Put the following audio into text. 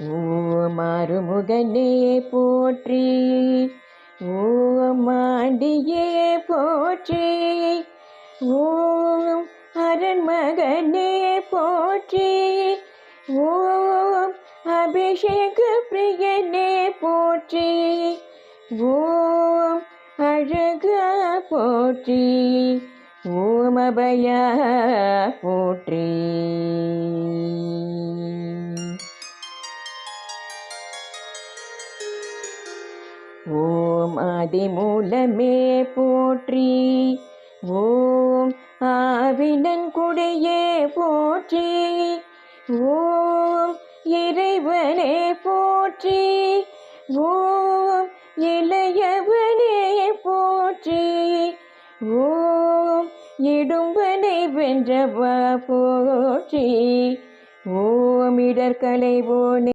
ஓம் ஆறுமுகனே போற்றி, ஓம் ஆண்டியே போற்றி, ஓம் அரண்மகனே போற்றி, ஓம் அபிஷேக பிரியனே போற்றி, ஓம் அழகா போற்றி, ஓம் அபயா போற்றி. ஓம் ஆதிமூலமே போற்றி, ஓம் ஆவினன்குடியே போற்றி, ஓம் இறைவனே போற்றி, ஓம் இளையவனே போற்றி, ஓம் இடும்பனை வென்றவா போற்றி, ஓம் இடர்களைவோனே